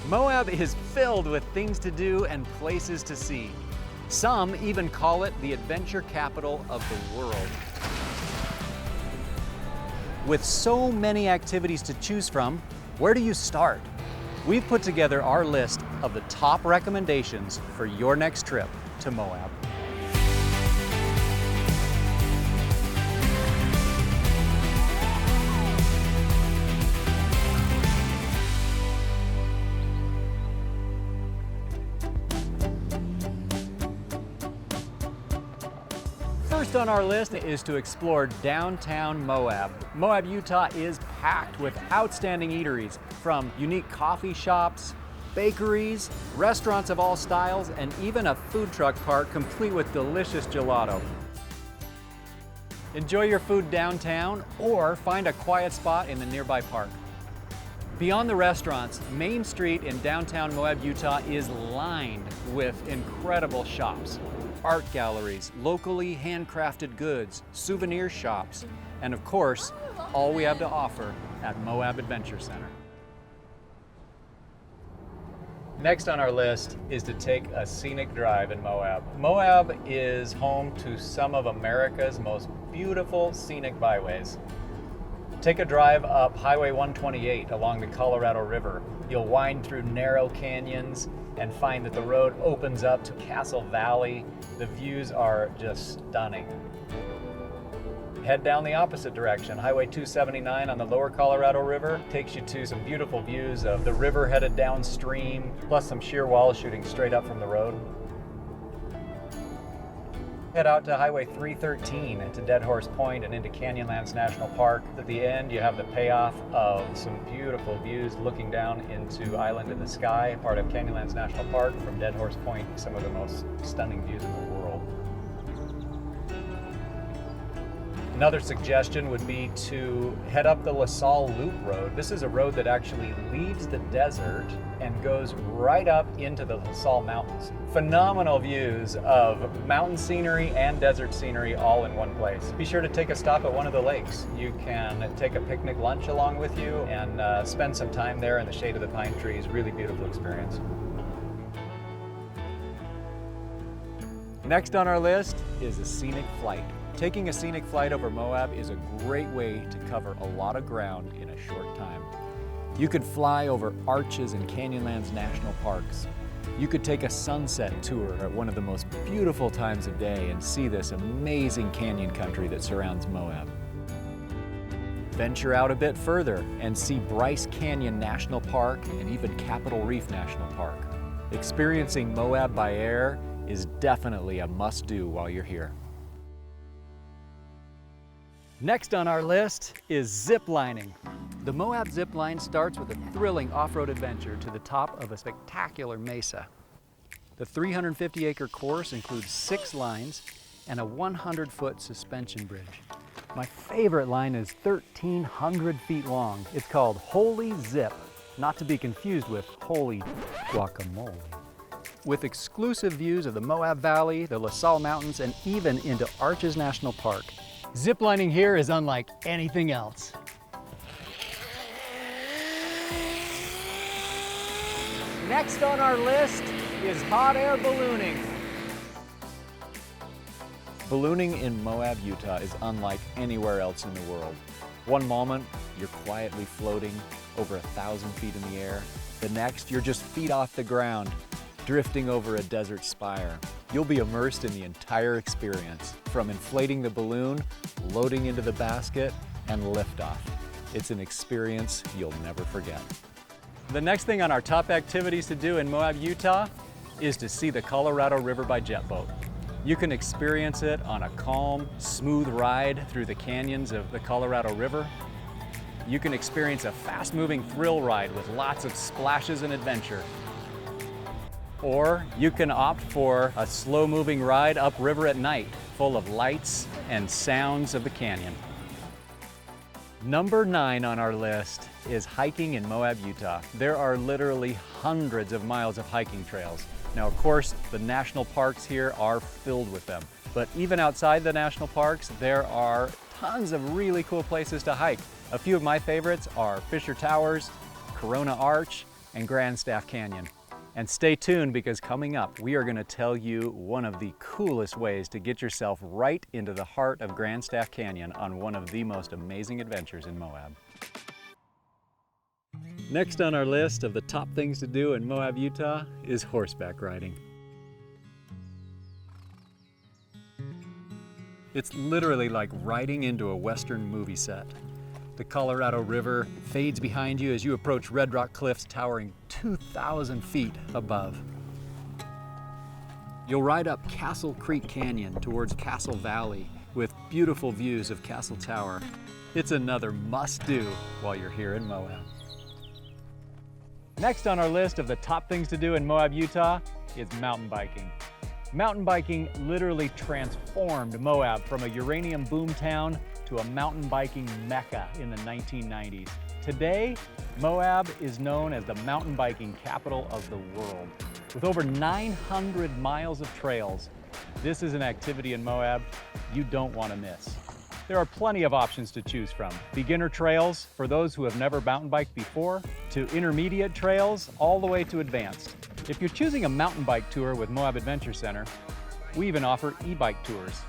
Moab is filled with things to do and places to see. Some even call it the adventure capital of the world. With so many activities to choose from, where do you start? We've put together our list of the top recommendations for your next trip to Moab. First on our list is to explore downtown Moab. Moab, Utah is packed with outstanding eateries, from unique coffee shops, bakeries, restaurants of all styles, and even a food truck park complete with delicious gelato. Enjoy your food downtown or find a quiet spot in the nearby park. Beyond the restaurants, Main Street in downtown Moab, Utah is lined with incredible shops. Art galleries, locally handcrafted goods, souvenir shops, and of course, all we have to offer at Moab Adventure Center. Next on our list is to take a scenic drive in Moab. Moab is home to some of America's most beautiful scenic byways. Take a drive up Highway 128 along the Colorado River. You'll wind through narrow canyons and find that the road opens up to Castle Valley. The views are just stunning. Head down the opposite direction. Highway 279 on the lower Colorado River takes you to some beautiful views of the river headed downstream, plus some sheer walls shooting straight up from the road. Head out to Highway 313 into Dead Horse Point and into Canyonlands National Park. At the end, you have the payoff of some beautiful views looking down into Island in the Sky, part of Canyonlands National Park. From Dead Horse Point, some of the most stunning views in the world. Another suggestion would be to head up the La Salle Loop Road. This is a road that actually leaves the desert and goes right up into the La Salle Mountains. Phenomenal views of mountain scenery and desert scenery all in one place. Be sure to take a stop at one of the lakes. You can take a picnic lunch along with you and spend some time there in the shade of the pine trees. Really beautiful experience. Next on our list is a scenic flight. Taking a scenic flight over Moab is a great way to cover a lot of ground in a short time. You could fly over arches in Canyonlands National Parks. You could take a sunset tour at one of the most beautiful times of day and see this amazing canyon country that surrounds Moab. Venture out a bit further and see Bryce Canyon National Park and even Capitol Reef National Park. Experiencing Moab by air is definitely a must-do while you're here. Next on our list is ziplining. The Moab zip line starts with a thrilling off-road adventure to the top of a spectacular mesa. The 350-acre course includes 6 lines and a 100-foot suspension bridge. My favorite line is 1,300 feet long. It's called Holy Zip, not to be confused with Holy Guacamole. With exclusive views of the Moab Valley, the La Salle Mountains, and even into Arches National Park. Ziplining here is unlike anything else. Next on our list is hot air ballooning. Ballooning in Moab, Utah is unlike anywhere else in the world. One moment, you're quietly floating over 1,000 feet in the air. The next, you're just feet off the ground, drifting over a desert spire. You'll be immersed in the entire experience, from inflating the balloon, loading into the basket, and liftoff. It's an experience you'll never forget. The next thing on our top activities to do in Moab, Utah is to see the Colorado River by jet boat. You can experience it on a calm, smooth ride through the canyons of the Colorado River. You can experience a fast-moving thrill ride with lots of splashes and adventure. Or you can opt for a slow-moving ride upriver at night, full of lights and sounds of the canyon. Number 9 on our list is hiking in Moab, Utah. There are literally hundreds of miles of hiking trails. Now, of course, the national parks here are filled with them. But even outside the national parks, there are tons of really cool places to hike. A few of my favorites are Fisher Towers, Corona Arch, and Grandstaff Canyon. And stay tuned, because coming up, we are going to tell you one of the coolest ways to get yourself right into the heart of Grandstaff Canyon on one of the most amazing adventures in Moab. Next on our list of the top things to do in Moab, Utah is horseback riding. It's literally like riding into a Western movie set. The Colorado River fades behind you as you approach Red Rock Cliffs towering 2,000 feet above. You'll ride up Castle Creek Canyon towards Castle Valley with beautiful views of Castle Tower. It's another must-do while you're here in Moab. Next on our list of the top things to do in Moab, Utah is mountain biking. Mountain biking literally transformed Moab from a uranium boomtown to a mountain biking mecca in the 1990s. Today, Moab is known as the mountain biking capital of the world. With over 900 miles of trails, this is an activity in Moab you don't want to miss. There are plenty of options to choose from. Beginner trails for those who have never mountain biked before, to intermediate trails, all the way to advanced. If you're choosing a mountain bike tour with Moab Adventure Center, we even offer e-bike tours.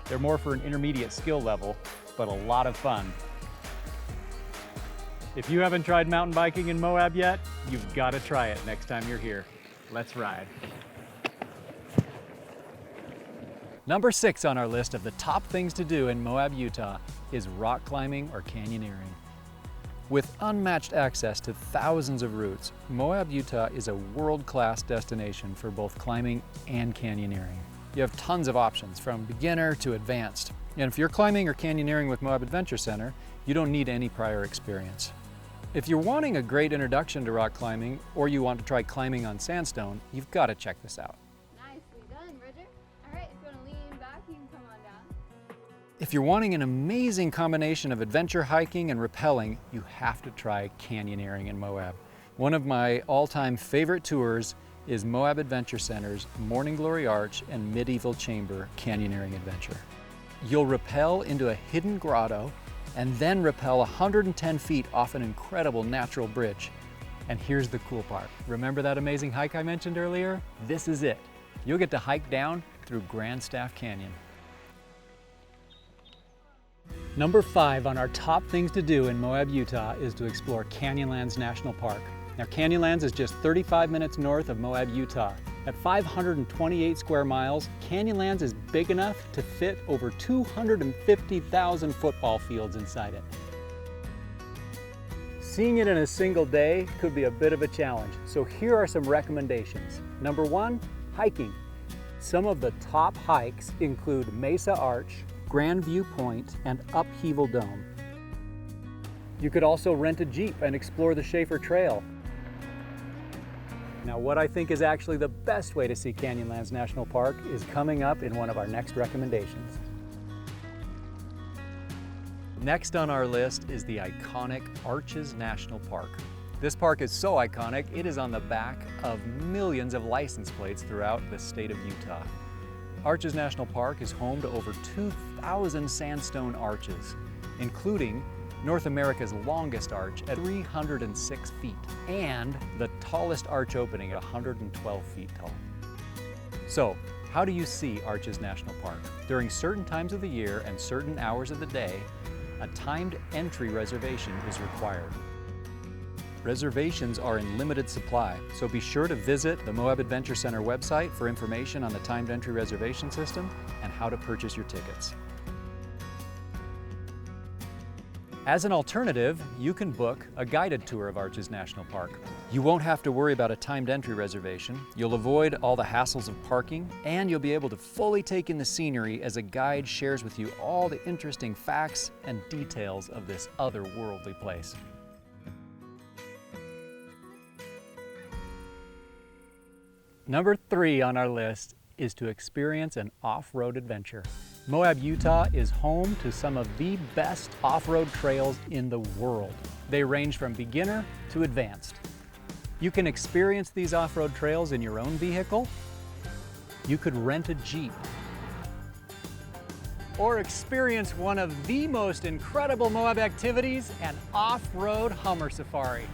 They're more for an intermediate skill level, but a lot of fun. If you haven't tried mountain biking in Moab yet, you've got to try it next time you're here. Let's ride. Number 6 on our list of the top things to do in Moab, Utah is rock climbing or canyoneering. With unmatched access to thousands of routes, Moab, Utah is a world-class destination for both climbing and canyoneering. You have tons of options from beginner to advanced. And if you're climbing or canyoneering with Moab Adventure Center, you don't need any prior experience. If you're wanting a great introduction to rock climbing, or you want to try climbing on sandstone, you've got to check this out. Nicely done, Bridget. All right, if you want to lean back, you can come on down. If you're wanting an amazing combination of adventure hiking and rappelling, you have to try canyoneering in Moab. One of my all-time favorite tours is Moab Adventure Center's Morning Glory Arch and Medieval Chamber canyoneering adventure. You'll rappel into a hidden grotto and then rappel 110 feet off an incredible natural bridge. And here's the cool part. Remember that amazing hike I mentioned earlier? This is it. You'll get to hike down through Grandstaff Canyon. Number 5 on our top things to do in Moab, Utah is to explore Canyonlands National Park. Now, Canyonlands is just 35 minutes north of Moab, Utah. At 528 square miles, Canyonlands is big enough to fit over 250,000 football fields inside it. Seeing it in a single day could be a bit of a challenge, so here are some recommendations. Number 1, hiking. Some of the top hikes include Mesa Arch, Grand View Point, and Upheaval Dome. You could also rent a Jeep and explore the Schaefer Trail. Now, what I think is actually the best way to see Canyonlands National Park is coming up in one of our next recommendations. Next on our list is the iconic Arches National Park. This park is so iconic, it is on the back of millions of license plates throughout the state of Utah. Arches National Park is home to over 2,000 sandstone arches, including North America's longest arch at 306 feet and the tallest arch opening at 112 feet tall. So, how do you see Arches National Park? During certain times of the year and certain hours of the day, a timed entry reservation is required. Reservations are in limited supply, so be sure to visit the Moab Adventure Center website for information on the timed entry reservation system and how to purchase your tickets. As an alternative, you can book a guided tour of Arches National Park. You won't have to worry about a timed entry reservation, you'll avoid all the hassles of parking, and you'll be able to fully take in the scenery as a guide shares with you all the interesting facts and details of this otherworldly place. Number 3 on our list is to experience an off-road adventure. Moab, Utah is home to some of the best off-road trails in the world. They range from beginner to advanced. You can experience these off-road trails in your own vehicle. You could rent a Jeep. Or experience one of the most incredible Moab activities, an off-road Hummer safari.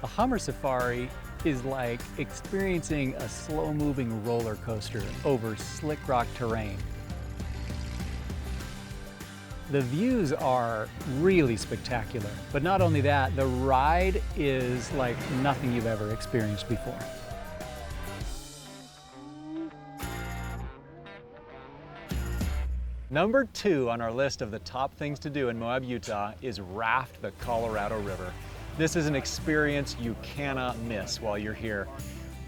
A Hummer safari is like experiencing a slow-moving roller coaster over slick rock terrain. The views are really spectacular, but not only that, the ride is like nothing you've ever experienced before. Number 2 on our list of the top things to do in Moab, Utah is raft the Colorado River. This is an experience you cannot miss while you're here.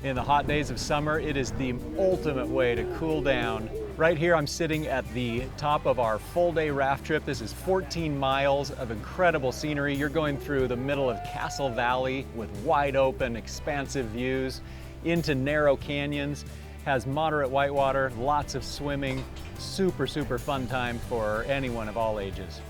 In the hot days of summer, it is the ultimate way to cool down. Right here, I'm sitting at the top of our full-day raft trip. This is 14 miles of incredible scenery. You're going through the middle of Castle Valley with wide open, expansive views into narrow canyons. Has moderate whitewater, lots of swimming, super fun time for anyone of all ages.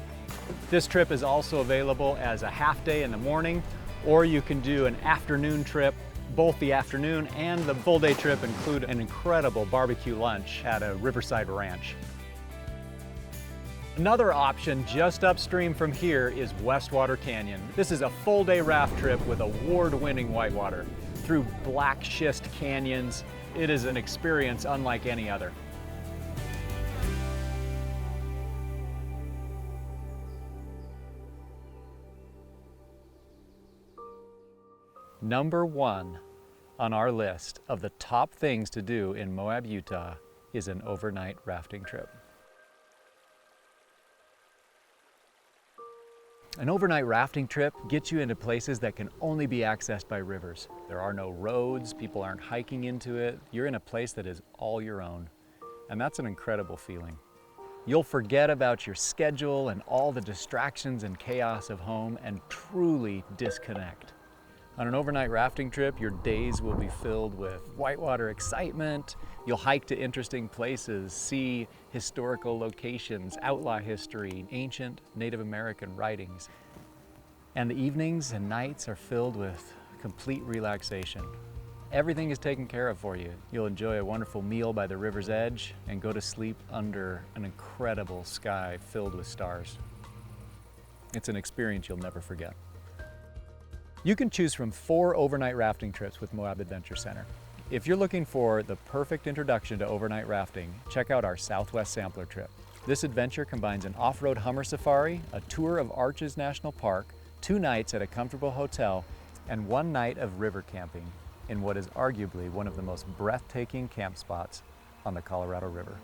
This trip is also available as a half day in the morning, or you can do an afternoon trip. Both the afternoon and the full day trip include an incredible barbecue lunch at a riverside ranch. Another option just upstream from here is Westwater Canyon. This is a full day raft trip with award-winning whitewater through black schist canyons. It is an experience unlike any other. Number 1 on our list of the top things to do in Moab, Utah is an overnight rafting trip. An overnight rafting trip gets you into places that can only be accessed by rivers. There are no roads, people aren't hiking into it. You're in a place that is all your own, and that's an incredible feeling. You'll forget about your schedule and all the distractions and chaos of home and truly disconnect. On an overnight rafting trip, your days will be filled with whitewater excitement. You'll hike to interesting places, see historical locations, outlaw history, ancient Native American writings. And the evenings and nights are filled with complete relaxation. Everything is taken care of for you. You'll enjoy a wonderful meal by the river's edge and go to sleep under an incredible sky filled with stars. It's an experience you'll never forget. You can choose from 4 overnight rafting trips with Moab Adventure Center. If you're looking for the perfect introduction to overnight rafting, check out our Southwest Sampler trip. This adventure combines an off-road Hummer safari, a tour of Arches National Park, 2 nights at a comfortable hotel, and 1 night of river camping in what is arguably one of the most breathtaking camp spots on the Colorado River.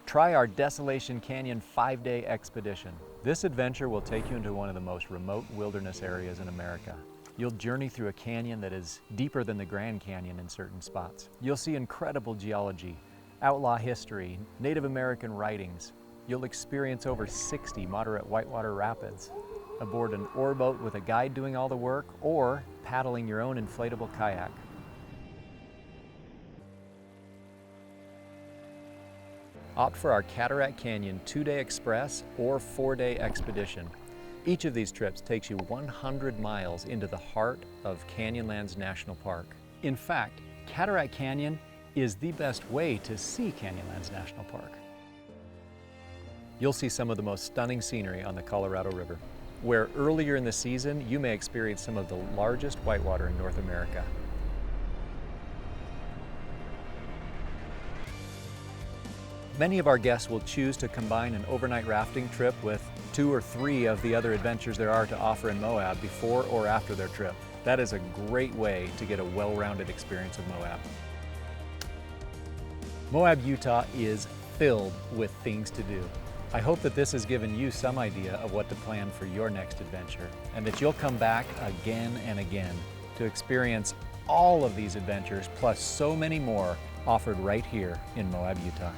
Try our Desolation Canyon 5-day expedition. This adventure will take you into one of the most remote wilderness areas in America. You'll journey through a canyon that is deeper than the Grand Canyon in certain spots. You'll see incredible geology, outlaw history, Native American writings. You'll experience over 60 moderate whitewater rapids, aboard an oar boat with a guide doing all the work, or paddling your own inflatable kayak. Opt for our Cataract Canyon 2-day express or 4-day expedition. Each of these trips takes you 100 miles into the heart of Canyonlands National Park. In fact, Cataract Canyon is the best way to see Canyonlands National Park. You'll see some of the most stunning scenery on the Colorado River, where earlier in the season you may experience some of the largest whitewater in North America. Many of our guests will choose to combine an overnight rafting trip with 2 or 3 of the other adventures there are to offer in Moab before or after their trip. That is a great way to get a well-rounded experience of Moab. Moab, Utah is filled with things to do. I hope that this has given you some idea of what to plan for your next adventure, and that you'll come back again and again to experience all of these adventures plus so many more offered right here in Moab, Utah.